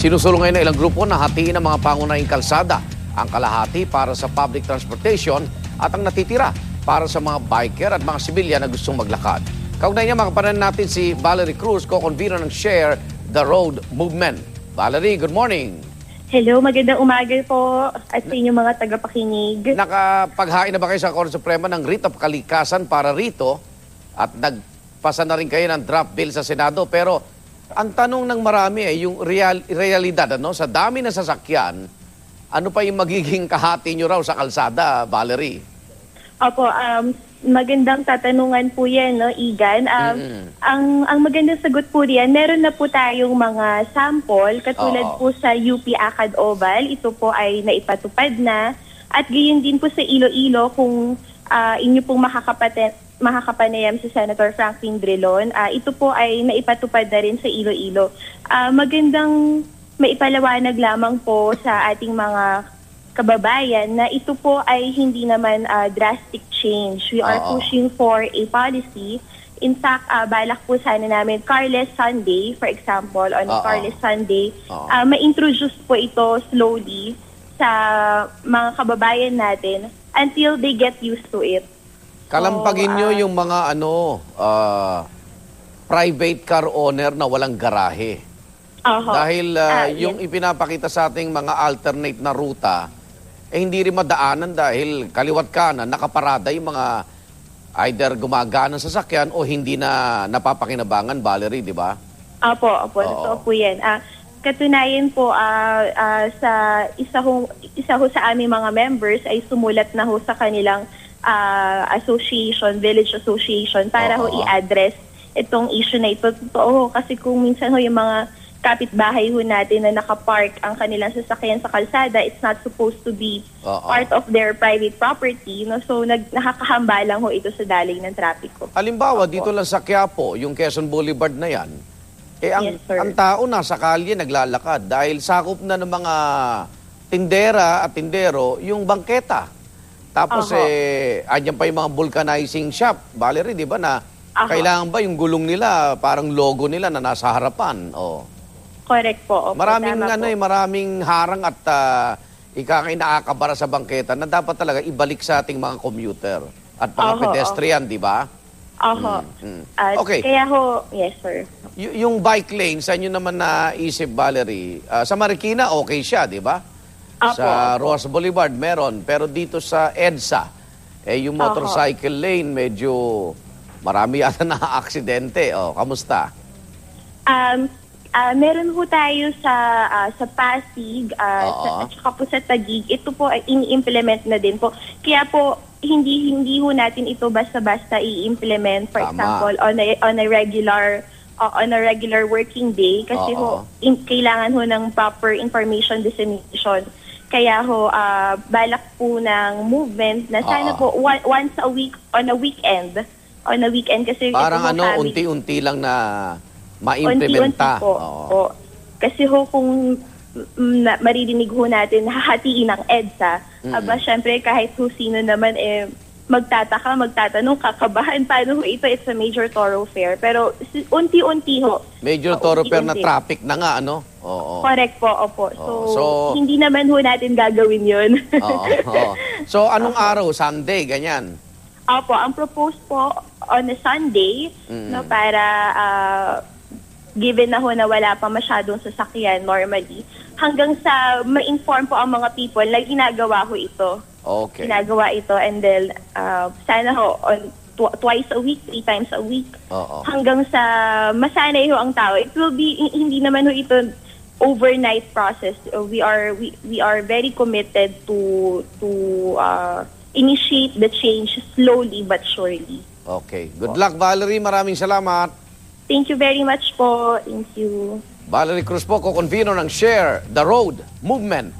Sinusulong ngayon ng ilang grupo na hatiin ang mga pangunahing kalsada. Ang kalahati para sa public transportation at ang natitira para sa mga biker at mga sibilyan na gustong maglakad. Kaugnay niya, makapanan natin si Valerie Cruz, co-convener ng Share the Road Movement. Valerie, good morning. Hello, magandang umaga po at sa inyong mga tagapakinig. Nakapaghain na ba kayo sa Korte Suprema ng writ of kalikasan para rito at nagpasa na rin kayo ng draft bill sa Senado? Pero ang tanong ng marami ay yung realidad, ano? Sa dami ng sasakyan, ano pa yung magiging kahati nyo raw sa kalsada, Valerie? Opo, magandang tatanungan po yan, no, Igan. Ang magandang sagot po riyan, meron na po tayong mga sample, katulad po sa UP Acad Oval, ito po ay naipatupad na. At gayon din po sa Iloilo, kung inyo pong makakapanayam si Senator Franklin Drilon, ito po ay naipatupad na rin sa Iloilo. Magandang maipalawanag lamang po sa ating mga kababayan na ito po ay hindi naman drastic change. We are pushing for a policy. In fact, balak po sana namin Carless Sunday, for example, on Carless Sunday, ma-introduce po ito slowly sa mga kababayan natin until they get used to it. Kalampagin nyo yung mga private car owner na walang garahe. Dahil yung ipinapakita sa ating mga alternate na ruta, hindi rin madaanan dahil kaliwat kanan, nakaparada yung mga either gumagana ng sasakyan o hindi na napapakinabangan, Valerie, di ba? Opo, totoo po yan. Katunayan po, sa isa ho sa aming mga members ay sumulat na ho sa kanilang association, village association, para ho i-address itong issue na ito. Totoo ho, kasi kung minsan ho yung mga kapitbahay ho natin na nakapark ang kanilang sasakyan sa kalsada, it's not supposed to be part of their private property. No? So, nakakahamba lang ho ito sa daloy ng trapiko. Halimbawa, dito lang sa Quiapo, yung Quezon Boulevard na yan, ang tao nasa kalye naglalakad dahil sakop na ng mga tindera at tindero yung bangketa. Tapos, andyan pa yung mga vulcanizing shop, Valerie, di ba, na kailangan ba yung gulong nila, parang logo nila na nasa harapan? Correct po. Maraming harang at ikakainaakabara sa bangketa na dapat talaga ibalik sa ating mga commuter at mga pedestrian, di ba? Okay. Kaya ho, yes sir. Yung bike lane, saan nyo naman naisip, Valerie? Sa Marikina, okay siya, di ba? Sa Rojas Boulevard, meron. Pero dito sa EDSA, yung motorcycle lane, medyo marami yata na-aksidente. Kamusta? Meron po tayo sa Pasig at saka po sa Taguig. Ito po ay ini-implement na din po. Kaya po hindi ho natin ito basta-basta i-implement, for example on a regular working day, kasi kailangan ho ng proper information dissemination. Kaya ho balak po ng movement na sana po once a week on a weekend kasi parang unti-unti lang na ma-implementa. Po. Kasi ho, kung maririnig ho natin, hahatiin ng EDSA, syempre kahit ho sino naman magtatanong, kakabahan, paano ho ito? It's a major thoroughfare. Pero unti-unti ho. Major thoroughfare na traffic na nga, ano? Correct po, opo. So, hindi naman ho natin gagawin yun. So, anong araw? Sunday, ganyan? Opo, ang proposed po on a Sunday, para given na ho na wala pa masyadong sasakyan normally, hanggang sa ma-inform po ang mga people na ginagawa ho ito. Okay. Ginagawa ito, and then sana ho on twice a week, 3 times a week, hanggang sa masanay ho ang tao. It will be, hindi naman ho ito overnight process. We are very committed to initiate the change slowly but surely. Okay. Good luck, Valerie. Maraming salamat. Thank you very much po. Thank you. Valerie Cruz po, co-convener ng Share the Road Movement.